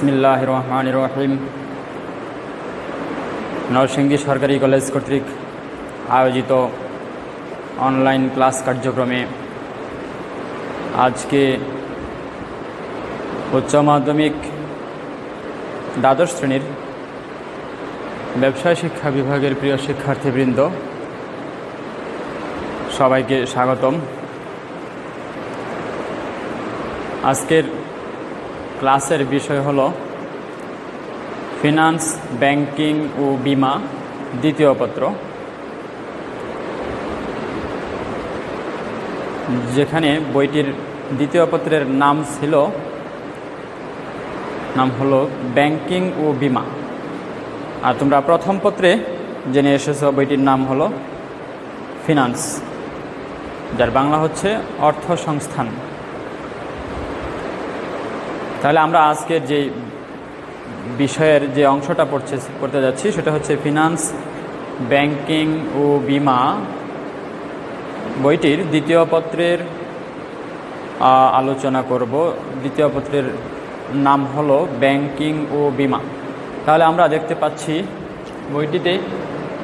বিসমিল্লাহির রহমানির রহিম। নরসিংদী সরকারি কলেজ কর্তৃক আয়োজিত অনলাইন ক্লাস কার্যক্রমে আজকে উচ্চ মাধ্যমিক দ্বাদশ শ্রেণীর ব্যবসায় শিক্ষা বিভাগের প্রিয় শিক্ষার্থীবৃন্দ, সবাইকে স্বাগতম। আজকের ক্লাসের বিষয় হলো ফিনান্স, ব্যাংকিং ও বিমা দ্বিতীয় পত্র, যেখানে বইটির দ্বিতীয় পত্রের নাম হলো ব্যাংকিং ও বিমা। আর তোমরা প্রথম পত্রে জেনে এসেছো বইটির নাম হলো ফিনান্স, যার বাংলা হচ্ছে অর্থ সংস্থান। তাহলে আমরা আজকের যে বিষয়ের যে অংশটা পড়তে যাচ্ছি সেটা হচ্ছে ফিনান্স, ব্যাংকিং ও বিমা বইটির দ্বিতীয় পত্রের আলোচনা করব। দ্বিতীয় পত্রের নাম হলো ব্যাংকিং ও বিমা। তাহলে আমরা দেখতে পাচ্ছি বইটিতে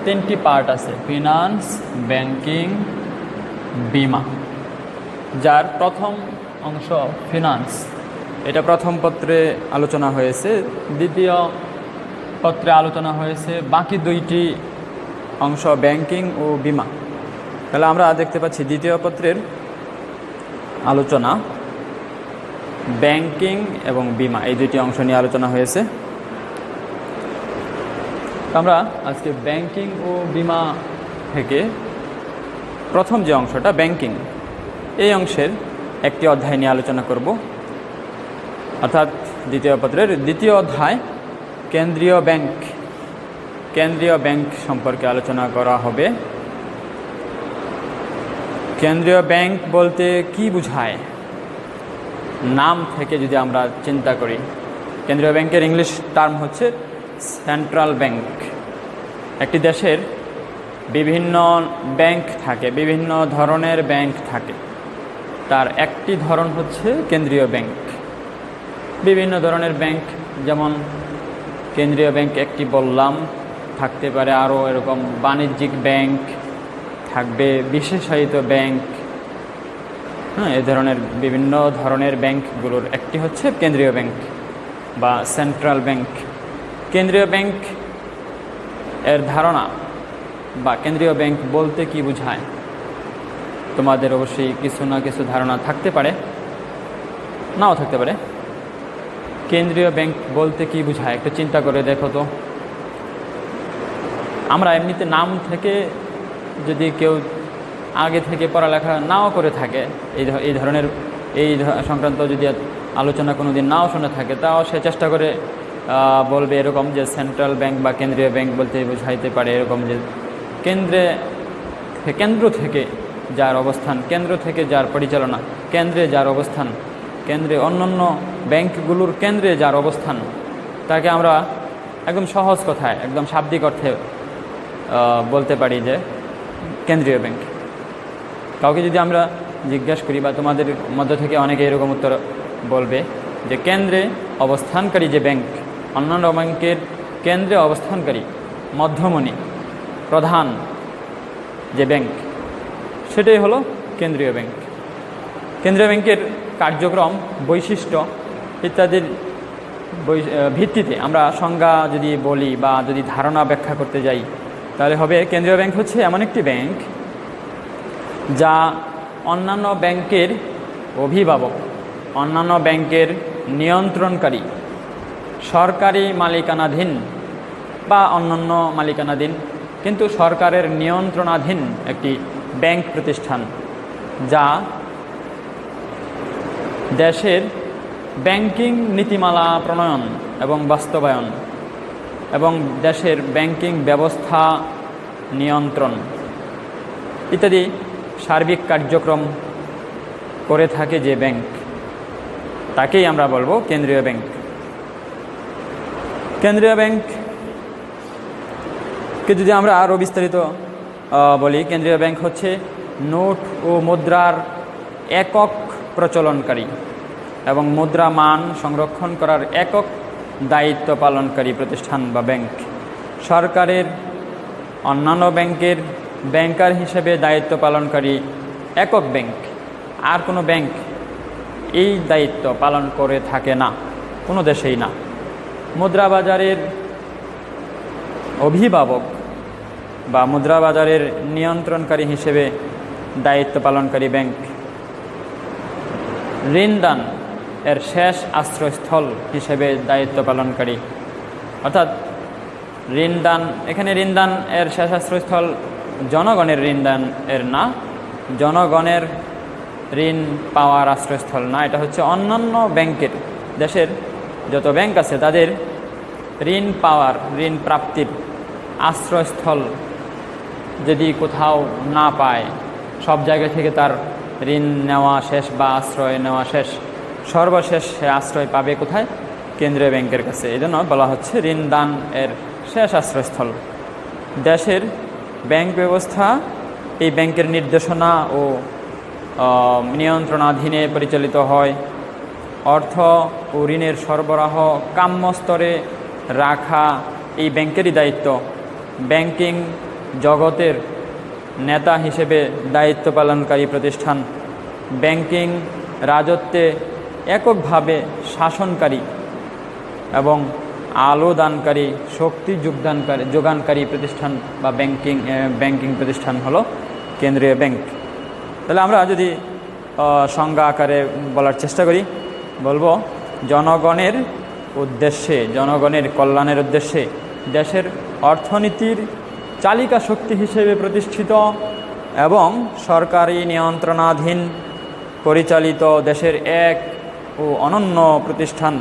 তিনটি পার্ট আছে, ফিনান্স, ব্যাংকিং, বিমা। যার প্রথম অংশ ফিনান্স, এটা প্রথম পত্রে আলোচনা হয়েছে। দ্বিতীয় পত্রে আলোচনা হয়েছে বাকি দুইটি অংশ, ব্যাংকিং ও বিমা। তাহলে আমরা দেখতে পাচ্ছি দ্বিতীয় পত্রের আলোচনা ব্যাংকিং এবং বিমা, এই দুইটি অংশ নিয়ে আলোচনা হয়েছে। আমরা আজকে ব্যাংকিং ও বিমা থেকে প্রথম যে অংশটা ব্যাংকিং, এই অংশের একটি অধ্যায় নিয়ে আলোচনা করব। অর্থাৎ দ্বিতীয় পত্রের দ্বিতীয় অধ্যায় কেন্দ্রীয় ব্যাংক। কেন্দ্রীয় ব্যাংক সম্পর্কে আলোচনা করা হবে। কেন্দ্রীয় ব্যাংক বলতে কি বোঝায়, নাম থেকে যদি আমরা চিন্তা করি, কেন্দ্রীয় ব্যাংকের ইংলিশ টার্ম হচ্ছে সেন্ট্রাল ব্যাংক। একটি দেশের বিভিন্ন ব্যাংক থাকে, বিভিন্ন ধরনের ব্যাংক থাকে, তার একটি ধরন হচ্ছে কেন্দ্রীয় ব্যাংক। বিভিন্ন ধরনের ব্যাংক, যেমন কেন্দ্রীয় ব্যাংক একটি বললাম, থাকতে পারে আরও এরকম বাণিজ্যিক ব্যাংক থাকবে, বিশেষায়িত ব্যাংক। এই ধরনের বিভিন্ন ধরনের ব্যাংকগুলোর একটি হচ্ছে কেন্দ্রীয় ব্যাংক বা সেন্ট্রাল ব্যাংক। কেন্দ্রীয় ব্যাংক এর ধারণা বা কেন্দ্রীয় ব্যাংক বলতে কি বোঝায়, তোমাদের অবশ্যই কিছু না কিছু ধারণা থাকতে পারে, নাও থাকতে পারে। কেন্দ্রীয় ব্যাংক বলতে কি বোঝায় একটু চিন্তা করে দেখো তো। আমরা এমনিতে নাম থেকে, যদি কেউ আগে থেকে পড়ালেখা নাও করে থাকে, এই ধরনের সংক্রান্ত যদি আলোচনা কোনো দিন নাও শুনে থাকে, তাও সে চেষ্টা করে বলবে এরকম যে সেন্ট্রাল ব্যাংক বা কেন্দ্রীয় ব্যাংক বলতে বোঝাইতে পারে এরকম যে কেন্দ্র থেকে যার অবস্থান, কেন্দ্র থেকে যার পরিচালনা, কেন্দ্রে যার অবস্থান, কেন্দ্রে অন্যান্য ব্যাংকগুলোর কেন্দ্রে যার অবস্থান, তাকে আমরা একদম সহজ কথায়, একদম শাব্দিক অর্থে বলতে পারি যে কেন্দ্রীয় ব্যাংক। কাউকে যদি আমরা জিজ্ঞাসা করি, বা তোমাদের মধ্য থেকে অনেকে এরকম উত্তর বলবে যে কেন্দ্রে অবস্থানকারী যে ব্যাংক, অন্যান্য ব্যাংকের কেন্দ্রে অবস্থানকারী মধ্যমণি প্রধান যে ব্যাংক, সেটাই হলো কেন্দ্রীয় ব্যাংক। কেন্দ্রীয় ব্যাংকের কার্যক্রম, বৈশিষ্ট্য ইত্যাদির ভিত্তিতে আমরা সংজ্ঞা যদি বলি বা যদি ধারণা ব্যাখ্যা করতে যাই, তাহলে হবে কেন্দ্রীয় ব্যাংক হচ্ছে এমন একটি ব্যাংক যা অন্যান্য ব্যাংকের অভিভাবক, অন্যান্য ব্যাংকের নিয়ন্ত্রণকারী, সরকারি মালিকানাধীন বা অন্যান্য মালিকানাধীন কিন্তু সরকারের নিয়ন্ত্রণাধীন একটি ব্যাংক প্রতিষ্ঠান, যা দেশের ব্যাংকিং নীতিমালা প্রণয়ন এবং বাস্তবায়ন এবং দেশের ব্যাংকিং ব্যবস্থা নিয়ন্ত্রণ ইত্যাদি সার্বিক কার্যক্রম করে থাকে যে ব্যাংক, তাকেই আমরা বলবো কেন্দ্রীয় ব্যাংক। কেন্দ্রীয় ব্যাংককে যদি আমরা আরও বিস্তারিত বলি, কেন্দ্রীয় ব্যাংক হচ্ছে নোট ও মুদ্রার একক প্রচলনকারী এবং মুদ্রা মান সংরক্ষণ করার একক দায়িত্ব পালনকারী প্রতিষ্ঠান বা ব্যাংক। সরকারের অন্যান্য ব্যাংকের ব্যাংকার হিসেবে দায়িত্ব পালনকারী একক ব্যাংক, আর কোনো ব্যাংক এই দায়িত্ব পালন করে থাকে না, কোনো দেশেই না। মুদ্রা বাজারের অভিভাবক বা মুদ্রা বাজারের নিয়ন্ত্রণকারী হিসেবে দায়িত্ব পালনকারী ব্যাংক। ঋণদান এর শেষ আশ্রয়স্থল হিসেবে দায়িত্ব পালনকারী, অর্থাৎ ঋণদান, এখানে ঋণদান এর শেষ আশ্রয়স্থল জনগণের ঋণদান এর না, জনগণের ঋণ পাওয়ার আশ্রয়স্থল না, এটা হচ্ছে অন্যান্য ব্যাংকের, দেশের যত ব্যাংক আছে তাদের ঋণ পাওয়ার, ঋণ প্রাপ্তির আশ্রয়স্থল যদি কোথাও না পায়, সব জায়গা থেকে তার ঋণ নেওয়া শেষ বা আশ্রয় নেওয়া শেষ, সর্বশেষ সে আশ্রয় পাবে কোথায়? কেন্দ্রীয় ব্যাংকের কাছে। এই জন্য বলা হচ্ছে ঋণদান এর শেষ আশ্রয়স্থল। দেশের ব্যাংক ব্যবস্থা এই ব্যাংকের নির্দেশনা ও নিয়ন্ত্রণাধীনে পরিচালিত হয়। অর্থ ও ঋণের সরবরাহ কাম্য স্তরে রাখা এই ব্যাংকেরই দায়িত্ব। ব্যাংকিং জগতের নেতা হিসেবে দায়িত্ব পালনকারী প্রতিষ্ঠান। ব্যাংকিং রাজত্বে এককভাবে শাসনকারী এবং আলো দানকারী, শক্তি যোগানকারী প্রতিষ্ঠান বা ব্যাংকিং প্রতিষ্ঠান হলো কেন্দ্রীয় ব্যাংক। তাহলে আমরা যদি সংজ্ঞা আকারে বলার চেষ্টা করি, বলবো জনগণের উদ্দেশ্যে, জনগণের কল্যাণের উদ্দেশ্যে দেশের অর্থনীতির চালিকা শক্তি হিসেবে প্রতিষ্ঠিত এবং সরকারি নিয়ন্ত্রণাধীন পরিচালিত দেশের এক ও অনন্য প্রতিষ্ঠান,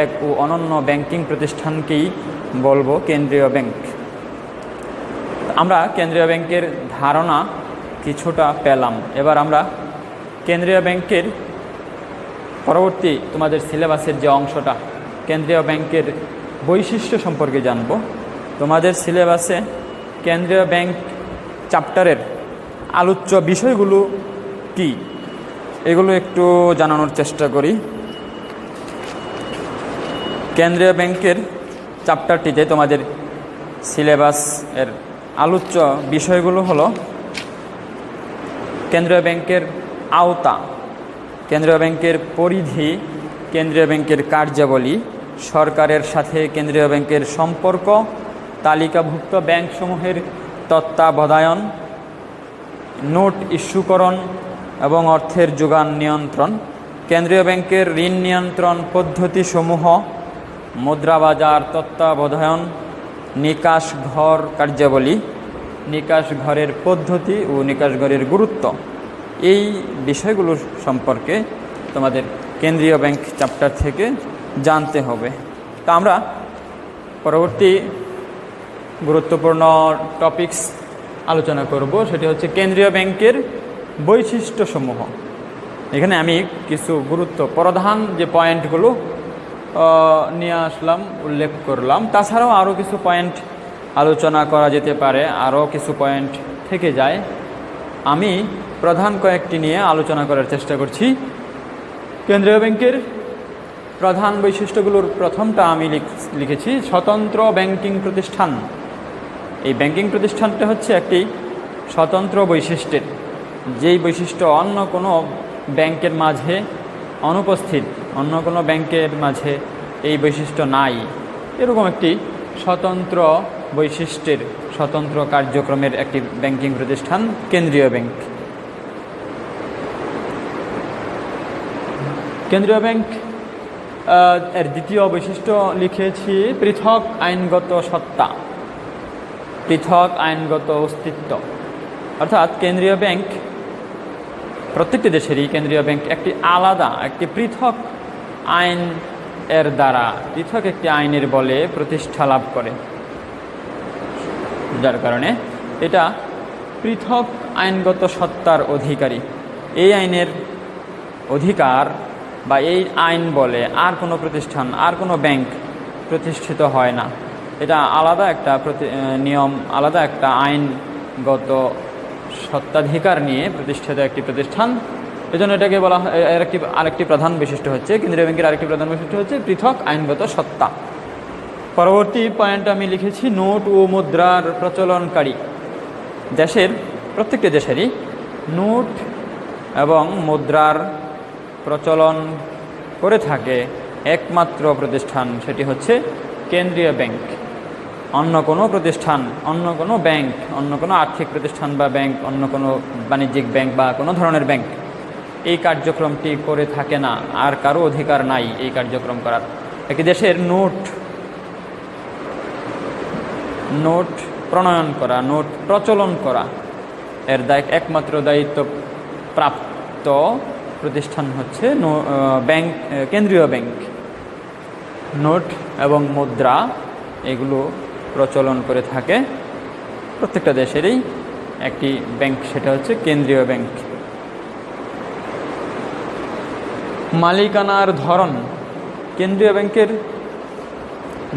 এক ও অনন্য ব্যাংকিং প্রতিষ্ঠানকেই বলবো কেন্দ্রীয় ব্যাংক। আমরা কেন্দ্রীয় ব্যাংকের ধারণা কিছুটা পেলাম। এবার আমরা কেন্দ্রীয় ব্যাংকের পরবর্তী তোমাদের সিলেবাসের যে অংশটা, কেন্দ্রীয় ব্যাংকের বৈশিষ্ট্য সম্পর্কে জানব। তোমাদের সিলেবাসে কেন্দ্রীয় ব্যাংক চ্যাপ্টারের আলোচ্য বিষয়গুলো কি, এগুলো একটু জানানোর চেষ্টা করি। কেন্দ্রীয় ব্যাংকের চ্যাপ্টারটিতে তোমাদের সিলেবাস এর আলোচ্য বিষয়গুলো হলো কেন্দ্রীয় ব্যাংকের আওতা, কেন্দ্রীয় ব্যাংকের পরিধি, কেন্দ্রীয় ব্যাংকের কার্যাবলী, সরকারের সাথে কেন্দ্রীয় ব্যাংকের সম্পর্ক, তালিকাভুক্ত ব্যাংকসমূহের তত্ত্বাবধায়ন, নোট ইস্যুকরণ এবং অর্থের যোগান নিয়ন্ত্রণ, কেন্দ্রীয় ব্যাংকের ঋণ নিয়ন্ত্রণ পদ্ধতিসমূহ, মুদ্রা বাজার তত্ত্বাবধায়ন, নিকাশ ঘর কার্যাবলী, নিকাশ ঘরের পদ্ধতি ও নিকাশ ঘরের গুরুত্ব, এই বিষয়গুলো সম্পর্কে তোমাদের কেন্দ্রীয় ব্যাংক চ্যাপ্টার থেকে জানতে হবে। তা আমরা পরবর্তী গুরুত্বপূর্ণ টপিকস আলোচনা করব, সেটি হচ্ছে কেন্দ্রীয় ব্যাংকের বৈশিষ্ট্যসমূহ। এখানে আমি কিছু প্রধান যে পয়েন্টগুলো নিয়ে আসলাম, উল্লেখ করলাম। তাছাড়াও আরও কিছু পয়েন্ট আলোচনা করা যেতে পারে, আরও কিছু পয়েন্ট থেকে যায়। আমি প্রধান কয়েকটি নিয়ে আলোচনা করার চেষ্টা করছি। কেন্দ্রীয় ব্যাংকের প্রধান বৈশিষ্ট্যগুলোর প্রথমটা আমি লিখেছি স্বতন্ত্র ব্যাংকিং প্রতিষ্ঠান। এই ব্যাংকিং প্রতিষ্ঠানটা হচ্ছে একটি স্বতন্ত্র বৈশিষ্ট্যের, যেই বৈশিষ্ট্য অন্য কোনো ব্যাংকের মাঝে অনুপস্থিত, অন্য কোনো ব্যাংকের মাঝে এই বৈশিষ্ট্য নাই। এরকম একটি স্বতন্ত্র বৈশিষ্ট্যের, স্বতন্ত্র কার্যক্রমের একটি ব্যাংকিং প্রতিষ্ঠান কেন্দ্রীয় ব্যাংক। কেন্দ্রীয় ব্যাংক এর দ্বিতীয় বৈশিষ্ট্য লিখেছি পৃথক আইনগত সত্তা, পৃথক আইনগত অস্তিত্ব। অর্থাৎ কেন্দ্রীয় ব্যাংক, প্রত্যেকটি দেশেরই কেন্দ্রীয় ব্যাংক একটি আলাদা, একটি পৃথক আইন এর দ্বারা, পৃথক একটি আইনের বলে প্রতিষ্ঠা লাভ করে, যার কারণে এটা পৃথক আইনগত সত্তার অধিকারী। এই আইনের অধিকার বা এই আইন বলে আর কোনো প্রতিষ্ঠান, আর কোনো ব্যাংক প্রতিষ্ঠিত হয় না। এটা আলাদা একটা নিয়ম, আলাদা একটা আইনগত সত্ত্বাধিকার নিয়ে প্রতিষ্ঠিত একটি প্রতিষ্ঠান এজন্য এটাকে বলা হয়, আরেকটি প্রধান বৈশিষ্ট্য হচ্ছে, কেন্দ্রীয় ব্যাংকের আরেকটি প্রধান বৈশিষ্ট্য হচ্ছে পৃথক আইনগত সত্তা। পরবর্তী পয়েন্ট আমি লিখেছি নোট ও মুদ্রার প্রচলনকারী। দেশের প্রত্যেকটি দেশেরই নোট এবং মুদ্রার প্রচলন করে থাকে একমাত্র প্রতিষ্ঠান, সেটি হচ্ছে কেন্দ্রীয় ব্যাংক। অন্য কোনো প্রতিষ্ঠান, অন্য কোনো ব্যাংক, অন্য কোনো আর্থিক প্রতিষ্ঠান বা ব্যাংক, অন্য কোনো বাণিজ্যিক ব্যাংক বা কোনো ধরনের ব্যাংক এই কার্যক্রমটি করে থাকে না। আর কারো অধিকার নাই এই কার্যক্রম করার। একটি দেশের নোট প্রণয়ন করা, নোট প্রচলন করা, এর একমাত্র দায়িত্ব প্রাপ্ত প্রতিষ্ঠান হচ্ছে ব্যাংক, কেন্দ্রীয় ব্যাংক। নোট এবং মুদ্রা এগুলো প্রচলন করে থাকে প্রত্যেকটা দেশেরই একটি ব্যাংক, সেটা হচ্ছে কেন্দ্রীয় ব্যাংক। মালিকানার ধরন, কেন্দ্রীয় ব্যাংকের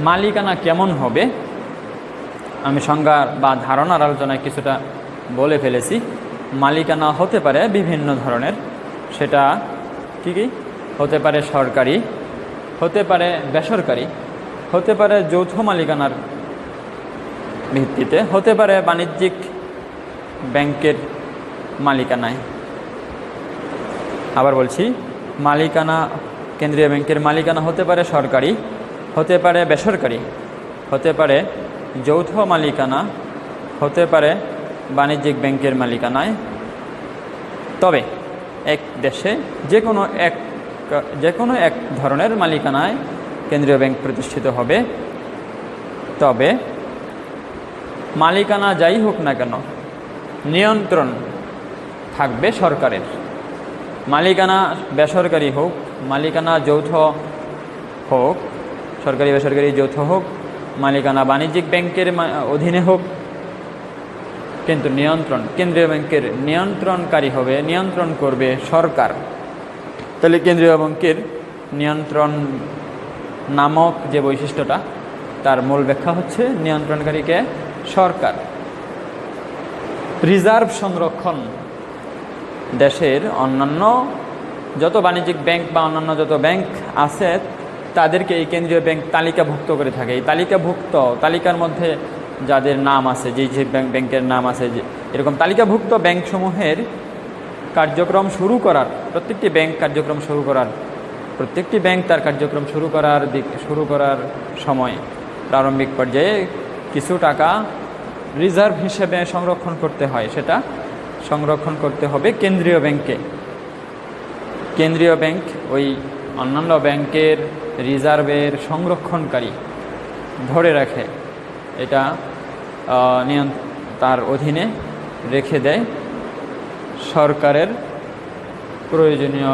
মালিকানা কেমন হবে আমি সংজ্ঞা বা ধারণার আলোচনায় কিছুটা বলে ফেলেছি। মালিকানা হতে পারে বিভিন্ন ধরনের, সেটা কি হতে পারে সরকারি, হতে পারে বেসরকারি, হতে পারে যৌথ মালিকানার ভিত্তিতে, হতে পারে বাণিজ্যিক ব্যাংকের মালিকানায়। আবার বলছি, মালিকানা, কেন্দ্রীয় ব্যাংকের মালিকানা হতে পারে সরকারি, হতে পারে বেসরকারি, হতে পারে যৌথ মালিকানা, হতে পারে বাণিজ্যিক ব্যাংকের মালিকানায়। তবে এক দেশে যে কোনো এক ধরনের মালিকানায় কেন্দ্রীয় ব্যাংক প্রতিষ্ঠিত হবে। তবে মালিকানা যাই হোক না কেন, নিয়ন্ত্রণ থাকবে সরকারের। মালিকানা বেসরকারি হোক, মালিকানা যৌথ হোক, সরকারি বেসরকারি যৌথ হোক, মালিকানা বাণিজ্যিক ব্যাংকের অধীনে হোক, কিন্তু নিয়ন্ত্রণ কেন্দ্রীয় ব্যাংকের নিয়ন্ত্রণকারী হবে, নিয়ন্ত্রণ করবে সরকার। তাহলে কেন্দ্রীয় ব্যাংকের নিয়ন্ত্রণ নামক যে বৈশিষ্ট্যটা, তার মূল ব্যাখ্যা হচ্ছে নিয়ন্ত্রণকারীকে সরকার। রিজার্ভ সংরক্ষণ, দেশের অন্যান্য যত বাণিজ্যিক ব্যাংক বা অন্যান্য যত ব্যাংক আছে তাদেরকে এই কেন্দ্রীয় ব্যাংক তালিকাভুক্ত করে থাকে। এই তালিকার মধ্যে যাদের নাম আছে, যে ব্যাংকের নাম আছে, যে এরকম তালিকাভুক্ত ব্যাংকসমূহের কার্যক্রম শুরু করার, প্রত্যেকটি ব্যাংক তার কার্যক্রম শুরু করার সময় প্রারম্ভিক পর্যায়ে কিছু টাকা রিজার্ভ হিসেবে সংরক্ষণ করতে হয়। সেটা সংরক্ষণ করতে হবে কেন্দ্রীয় ব্যাংকে। কেন্দ্রীয় ব্যাংক ওই অন্যান্য ব্যাংকের রিজার্ভের সংরক্ষণকারী, ধরে রাখে, এটা তার অধীনে রেখে দেয়। সরকারের প্রয়োজনীয়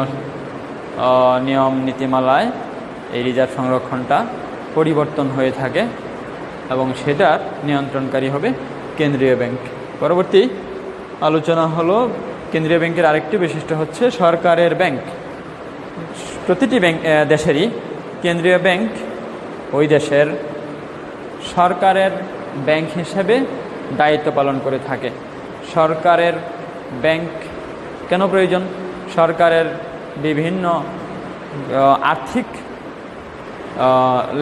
নিয়ম নীতিমালায় এই রিজার্ভ সংরক্ষণটা পরিবর্তন হয়ে থাকে এবং সেটার নিয়ন্ত্রণকারী হবে কেন্দ্রীয় ব্যাংক। পরবর্তী আলোচনা হলো কেন্দ্রীয় ব্যাংকের আরেকটি বৈশিষ্ট্য হচ্ছে সরকারের ব্যাংক। প্রতিটি দেশেরই কেন্দ্রীয় ব্যাংক ওই দেশের সরকারের ব্যাংক হিসেবে দায়িত্ব পালন করে থাকে। সরকারের ব্যাংক কেন প্রয়োজন? সরকারের বিভিন্ন আর্থিক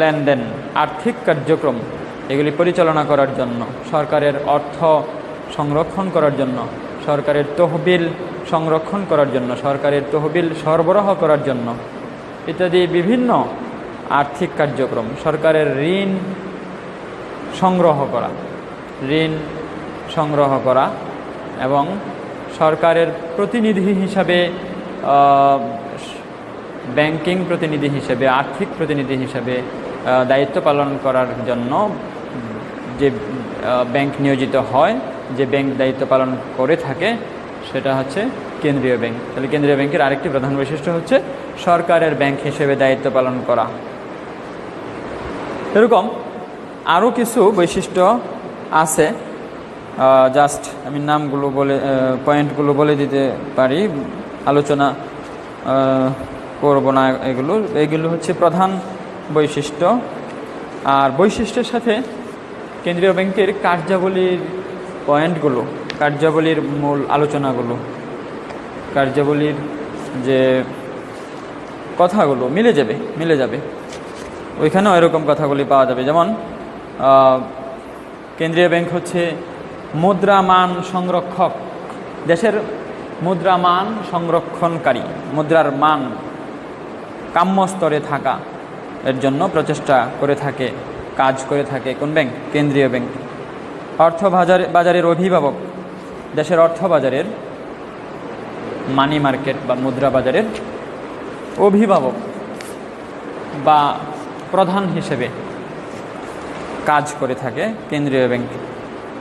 লেনদেন, আর্থিক কার্যক্রম এগুলি পরিচালনা করার জন্য, সরকারের অর্থ সংরক্ষণ করার জন্য, সরকারের তহবিল সংরক্ষণ করার জন্য, সরকারের তহবিল সরবরাহ করার জন্য ইত্যাদি বিভিন্ন আর্থিক কার্যক্রম, সরকারের ঋণ সংগ্রহ করা এবং সরকারের প্রতিনিধি হিসাবে, ব্যাংকিং প্রতিনিধি হিসেবে, আর্থিক প্রতিনিধি হিসেবে দায়িত্ব পালন করার জন্য যে ব্যাংক নিয়োজিত হয়, যে ব্যাংক দায়িত্ব পালন করে থাকে, সেটা হচ্ছে কেন্দ্রীয় ব্যাংক। তাহলে কেন্দ্রীয় ব্যাংকের আরেকটি প্রধান বৈশিষ্ট্য হচ্ছে সরকারের ব্যাংক হিসেবে দায়িত্ব পালন করা। এরকম আরও কিছু বৈশিষ্ট্য আছে, জাস্ট আমি নামগুলো পয়েন্টগুলো বলে দিতে পারি, আলোচনা করব না। এগুলো হচ্ছে প্রধান বৈশিষ্ট্য। আর বৈশিষ্ট্যের সাথে কেন্দ্রীয় ব্যাংকের কার্যাবলীর পয়েন্টগুলো, কার্যাবলীর মূল আলোচনাগুলো, কার্যাবলীর যে কথাগুলো মিলে যাবে ওইখানেও এরকম কথাগুলি পাওয়া যাবে। যেমন কেন্দ্রীয় ব্যাংক হচ্ছে মুদ্রা মান সংরক্ষক, দেশের মুদ্রা মান সংরক্ষণকারী, মুদ্রার মান কাম্য স্তরে থাকা এর জন্য প্রচেষ্টা করে থাকে, কাজ করে থাকে কোন ব্যাংক? কেন্দ্রীয় ব্যাংক। অর্থ বাজারের অভিভাবক, দেশের অর্থ বাজারের মানি মার্কেট বা মুদ্রা বাজারের অভিভাবক বা প্রধান হিসেবে কাজ করে থাকে কেন্দ্রীয় ব্যাংক।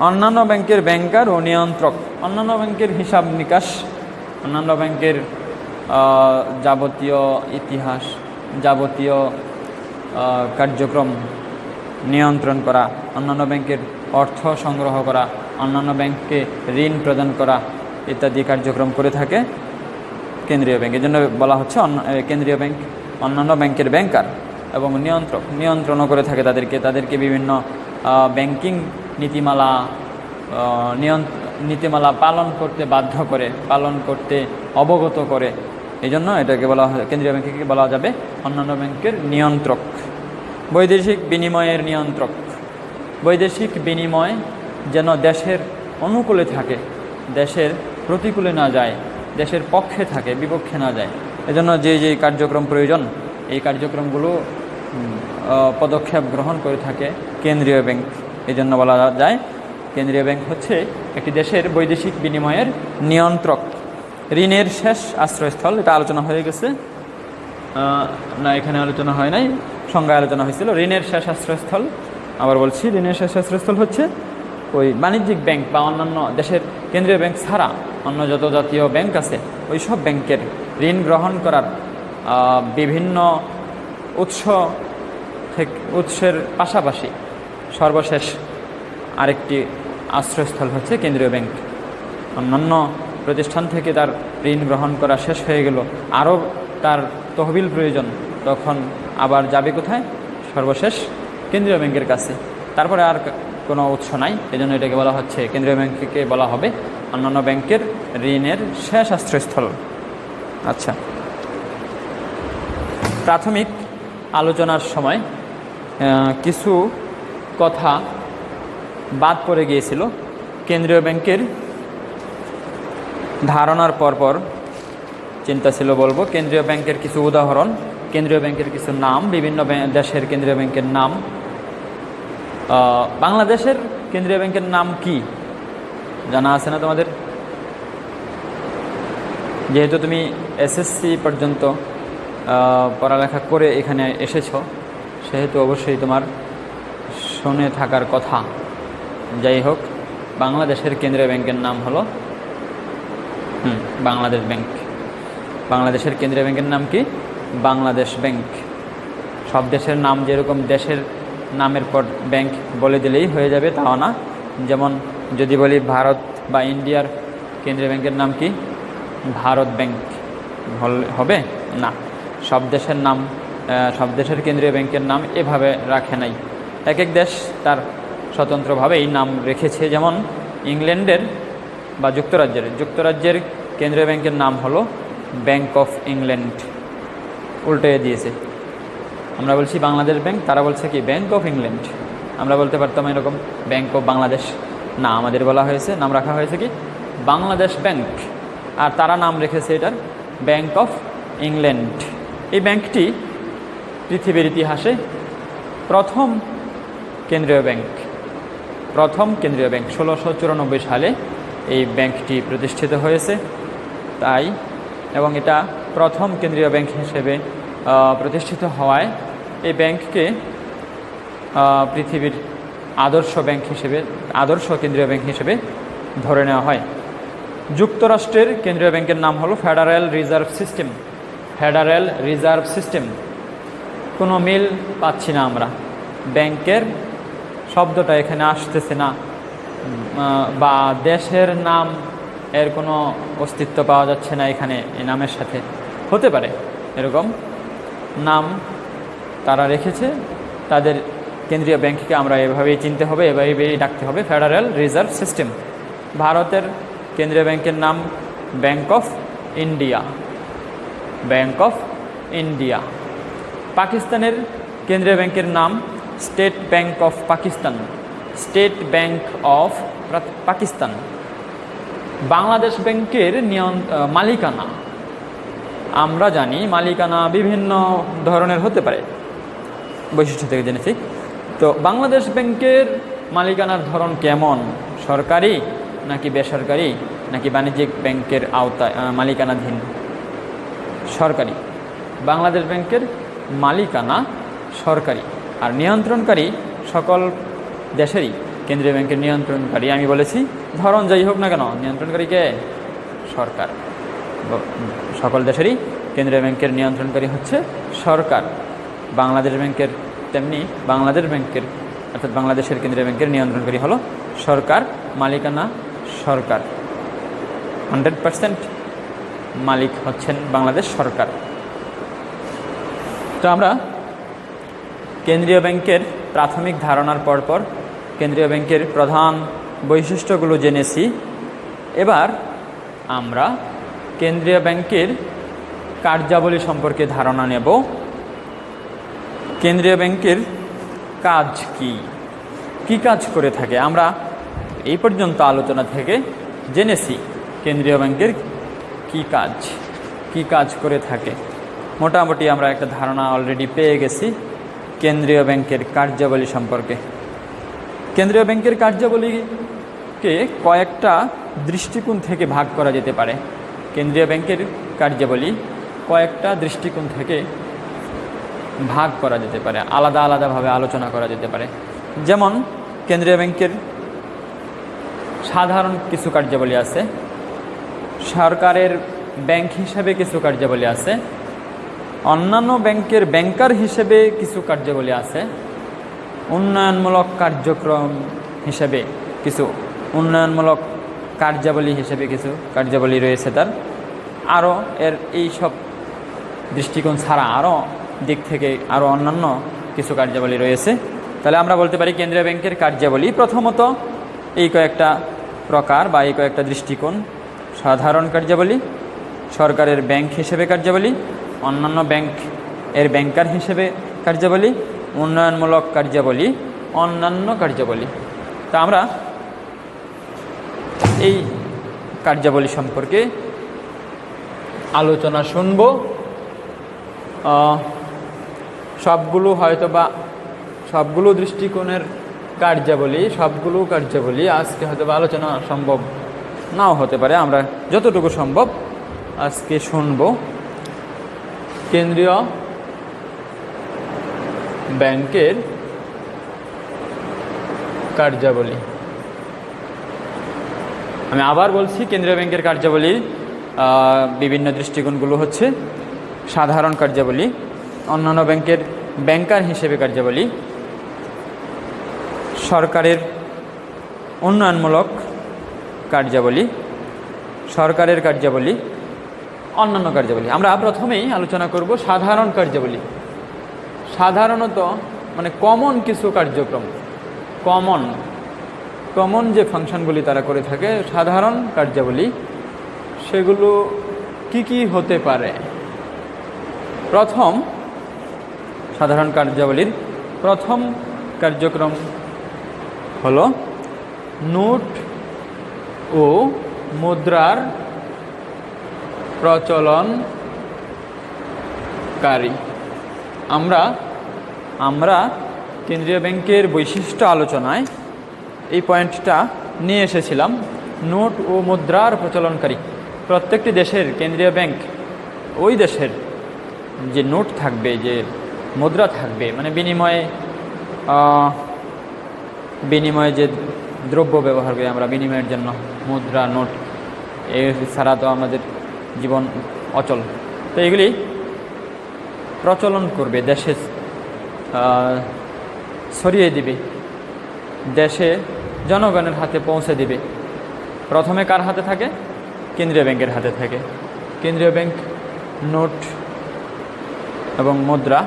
অন্যান্য ব্যাংকের ব্যাংকার ও নিয়ন্ত্রক, অন্যান্য ব্যাংকের হিসাব নিকাশ, অন্যান্য ব্যাংকের যাবতীয় ইতিহাস, যাবতীয় কার্যক্রম নিয়ন্ত্রণ করা, অন্যান্য ব্যাংকের অর্থ সংগ্রহ করা, অন্যান্য ব্যাংককে ঋণ প্রদান করা ইত্যাদি কার্যক্রম করে থাকে কেন্দ্রীয় ব্যাংক। এই জন্য বলা হচ্ছে কেন্দ্রীয় ব্যাংক অন্যান্য ব্যাংকের ব্যাংকার এবং নিয়ন্ত্রণও করে থাকে তাদেরকে বিভিন্ন ব্যাংকিং নীতিমালা পালন করতে বাধ্য করে, পালন করতে অবগত করে। এই জন্য এটাকে বলা হয়, কেন্দ্রীয় ব্যাংককে বলা যাবে অন্যান্য ব্যাংকের নিয়ন্ত্রক। বৈদেশিক বিনিময়ের নিয়ন্ত্রক, বৈদেশিক বিনিময় যেন দেশের অনুকূলে থাকে, দেশের প্রতিকূলে না যায়, দেশের পক্ষে থাকে, বিপক্ষে না যায়। এজন্য যে কার্যক্রম প্রয়োজন এই কার্যক্রমগুলো পদক্ষেপ গ্রহণ করে থাকে কেন্দ্রীয় ব্যাংক। এই জন্য বলা যায় কেন্দ্রীয় ব্যাংক হচ্ছে একটি দেশের বৈদেশিক বিনিময়ের নিয়ন্ত্রক। ঋণের শেষ আশ্রয়স্থল, এটা আলোচনা হয়ে গেছে না, এখানে আলোচনা হয় নাই, সংজ্ঞায় আলোচনা হয়েছিল। ঋণের শেষ আশ্রয়স্থল, আবার বলছি, ঋণের শেষ আশ্রয়স্থল হচ্ছে ওই বাণিজ্যিক ব্যাংক বা অন্যান্য দেশের কেন্দ্রীয় ব্যাংক ছাড়া অন্য যত জাতীয় ব্যাংক আছে ওই সব ব্যাংকের ঋণ গ্রহণ করার বিভিন্ন উৎসের পাশাপাশি সর্বশেষ আরেকটি আশ্রয়স্থল হচ্ছে কেন্দ্রীয় ব্যাংক। অন্যান্য প্রতিষ্ঠান থেকে তার ঋণ গ্রহণ করা শেষ হয়ে গেল, আরও তার তহবিল প্রয়োজন, তখন আবার যাবে কোথায়? সর্বশেষ কেন্দ্রীয় ব্যাংকের কাছে। তারপরে আর কোনো উৎস নাই, এজন্য এটাকে বলা হচ্ছে, কেন্দ্রীয় ব্যাংককে বলা হবে অন্যান্য ব্যাংকের ঋণের শেষ আশ্রয়স্থল। আচ্ছা, প্রাথমিক আলোচনার সময় কিছু কথা বাদ পড়ে গিয়েছিল। কেন্দ্রীয় ব্যাংকের ধারণার পরপর চিন্তা ছিল বলবো কেন্দ্রীয় ব্যাংকের কিছু উদাহরণ, কেন্দ্রীয় ব্যাংকের কিছু নাম, বিভিন্ন দেশের কেন্দ্রীয় ব্যাংকের নাম। বাংলাদেশের কেন্দ্রীয় ব্যাংকের নাম কি জানা আছে না তোমাদের? যেহেতু তুমি এসএসসি পর্যন্ত পড়ালেখা করে এখানে এসেছো, সেহেতু অবশ্যই তোমার শুনে থাকার কথা। যাই হোক, বাংলাদেশের কেন্দ্রীয় ব্যাংকের নাম হলো বাংলাদেশ ব্যাংক। বাংলাদেশের কেন্দ্রীয় ব্যাংকের নাম কি? বাংলাদেশ ব্যাংক। সব দেশের নাম যেরকম দেশের নামের পর ব্যাংক বলে দিলেই হয়ে যাবে তাও না। যেমন যদি বলি ভারত বা ইন্ডিয়ার কেন্দ্রীয় ব্যাংকের নাম কি? ভারত ব্যাংক হবে না। সব দেশের নাম, সব দেশের কেন্দ্রীয় ব্যাংকের নাম এভাবে রাখে নাই, এক এক দেশ তার স্বতন্ত্রভাবে এই নাম রেখেছে। যেমন ইংল্যান্ডের বা যুক্তরাজ্যের কেন্দ্রীয় ব্যাংকের নাম হলো ব্যাংক অফ ইংল্যান্ড, উল্টে দিয়েছে। আমরা বলছি বাংলাদেশ ব্যাংক, তারা বলছে কি ব্যাংক অফ ইংল্যান্ড। আমরা বলতে পারতাম এরকম ব্যাংক অফ বাংলাদেশ, না, আমাদের বলা হয়েছে, নাম রাখা হয়েছে কি বাংলাদেশ ব্যাংক, আর তারা নাম রেখেছে এটার ব্যাংক অফ ইংল্যান্ড। এই ব্যাংকটি পৃথিবীর ইতিহাসে প্রথম কেন্দ্রীয় ব্যাংক 1694 সালে এই ব্যাংকটি প্রতিষ্ঠিত হয়েছে। তাই এবং এটা প্রথম কেন্দ্রীয় ব্যাংক হিসেবে প্রতিষ্ঠিত হওয়ায় এই ব্যাংককে পৃথিবীর আদর্শ কেন্দ্রীয় ব্যাংক হিসেবে ধরে নেওয়া হয়। যুক্তরাষ্ট্রের কেন্দ্রীয় ব্যাংকের নাম হলো ফেডারেল রিজার্ভ সিস্টেম। কোনো মিল পাচ্ছি না আমরা, ব্যাংকের শব্দটা এখানে আসতেছে না, বা দেশের নাম এর কোনো অস্তিত্ব পাওয়া যাচ্ছে না এখানে এই নামের সাথে। হতে পারে এরকম নাম তারা রেখেছে, তাদের কেন্দ্রীয় ব্যাংককে আমরা এভাবেই চিনতে হবে, এভাবেই ডাকতে হবে, ফেডারেল রিজার্ভ সিস্টেম। ভারতের কেন্দ্রীয় ব্যাংকের নাম bank of India. Bank of India. পাকিস্তানের কেন্দ্রীয় ব্যাংকের নাম state bank of Pakistan, state bank of Pakistan. Bangladesh ব্যাংকের মালিকানা, আমরা জানি মালিকানা বিভিন্ন ধরনের হতে পারে, বৈশিষ্ট্য থেকে জেনেছি। তো বাংলাদেশ ব্যাংকের মালিকানার ধরন কেমন? সরকারি নাকি বেসরকারি নাকি বাণিজ্যিক ব্যাংকের আওতায় মালিকানাধীন? সরকারি। বাংলাদেশ ব্যাংকের মালিকানা সরকারি, আর নিয়ন্ত্রণকারী সকল দেশেরই কেন্দ্রীয় ব্যাংকের নিয়ন্ত্রণকারী আমি বলেছি ধরন যাই হোক না কেন, নিয়ন্ত্রণকারীকে সরকার। সকল দেশেরই কেন্দ্রীয় ব্যাংকের নিয়ন্ত্রণকারী হচ্ছে সরকার। বাংলাদেশ ব্যাংকের তেমনি বাংলাদেশ ব্যাংকের অর্থাৎ বাংলাদেশের কেন্দ্রীয় ব্যাংকের নিয়ন্ত্রণকারী হলো সরকার, মালিকানা সরকার। 100% মালিক হচ্ছেন বাংলাদেশ সরকার। তো আমরা কেন্দ্রীয় ব্যাংকের প্রাথমিক ধারণার পরপর কেন্দ্রীয় ব্যাংকের প্রধান বৈশিষ্ট্যগুলো জেনেছি। এবার আমরা কেন্দ্রীয় ব্যাংকের কার্যাবলী সম্পর্কে ধারণা নেব। কেন্দ্রীয় ব্যাংকের কাজ কি, কি কাজ করে থাকে? আমরা এই পর্যন্ত আলোচনা থেকে জেনেছি কেন্দ্রীয় ব্যাংকের কি কাজ করে থাকে। মোটামুটি আমরা একটা ধারণা অলরেডি পেয়ে গেছি কেন্দ্রীয় ব্যাংকের কার্যাবলী সম্পর্কে। কেন্দ্রীয় ব্যাংকের কার্যাবলীকে কয়েকটা দৃষ্টিকোণ থেকে ভাগ করা যেতে পারে। কেন্দ্রীয় ব্যাংকের কার্যাবলী কয়েকটা দৃষ্টিকোণ থেকে ভাগ করা যেতে পারে, আলাদা আলাদাভাবে আলোচনা করা যেতে পারে। যেমন কেন্দ্রীয় ব্যাংকের সাধারণ কিছু কার্যাবলী আছে, সরকারের ব্যাংক হিসেবে কিছু কার্যাবলী আছে, অন্যান্য ব্যাংকের ব্যাংকার হিসেবে কিছু কার্যাবলী আছে, উন্নয়নমূলক কার্যক্রম হিসেবে কিছু উন্নয়নমূলক কার্যাবলী হিসেবে কিছু কার্যাবলী রয়েছে তার। আরও এই সব দৃষ্টিকোণ ছাড়া আরও দিক থেকে আরও অন্যান্য কিছু কার্যাবলী রয়েছে। তাহলে আমরা বলতে পারি কেন্দ্রীয় ব্যাংকের কার্যাবলী প্রথমত এই কয়েকটা প্রকার বা এই কয়েকটা দৃষ্টিকোণ: সাধারণ কার্যাবলী, সরকারের ব্যাংক হিসেবে কার্যাবলী, অন্যান্য ব্যাংক এর ব্যাংকার হিসেবে কার্যাবলী, উন্নয়নমূলক কার্যাবলী, অন্যান্য কার্যাবলী। তা আমরা এই কার্যাবলী সম্পর্কে আলোচনা শুনব। সবগুলো হয়তো বা সবগুলো দৃষ্টিকোণের সবগুলো কার্যাবলী আজকে হয়তো বা আলোচনা সম্ভব নাও হতে পারে। আমরা যতটুকু সম্ভব আজকে শুনব। কেন্দ্রীয় ব্যাংকের কার্যাবলী, আমি আবার বলছি, কেন্দ্রীয় ব্যাংকের কার্যাবলীর বিভিন্ন দৃষ্টিকোণগুলো হচ্ছে: সাধারণ কার্যাবলী, অন্যান্য ব্যাংকের ব্যাংকার হিসেবে কার্যাবলী, সরকারের উন্নয়নমূলক কার্যাবলী, সরকারের কার্যাবলী, অন্যান্য কার্যাবলী। আমরা প্রথমেই আলোচনা করব সাধারণ কার্যাবলী। সাধারণত মানে কমন কিছু কার্যক্রম, কমন যে ফাংশনগুলি তারা করে থাকে, সাধারণ কার্যাবলী, সেগুলো কি কি হতে পারে? সাধারণ কার্যাবলীর প্রথম কার্যক্রম হলো নোট ও মুদ্রার প্রচলনকারী। আমরা কেন্দ্রীয় ব্যাংকের বৈশিষ্ট্য আলোচনায় এই পয়েন্টটা নিয়ে এসেছিলাম, নোট ও মুদ্রার প্রচলনকারী। প্রত্যেকটি দেশের কেন্দ্রীয় ব্যাংক ওই দেশের যে নোট থাকবে, যে মুদ্রা থাকবে, মানে বিনিময়ে যে দ্রব্য ব্যবহার করি আমরা বিনিময়ের জন্য, মুদ্রা, নোট, এছাড়া তো আমাদের জীবন অচল। তো এগুলি প্রচলন করবে, দেশে ছড়িয়ে দিবে, দেশে জনগণের হাতে পৌঁছে দিবে। প্রথমে কার হাতে থাকে? কেন্দ্রীয় ব্যাংকের হাতে থাকে। কেন্দ্রীয় ব্যাংক নোট এবং মুদ্রা,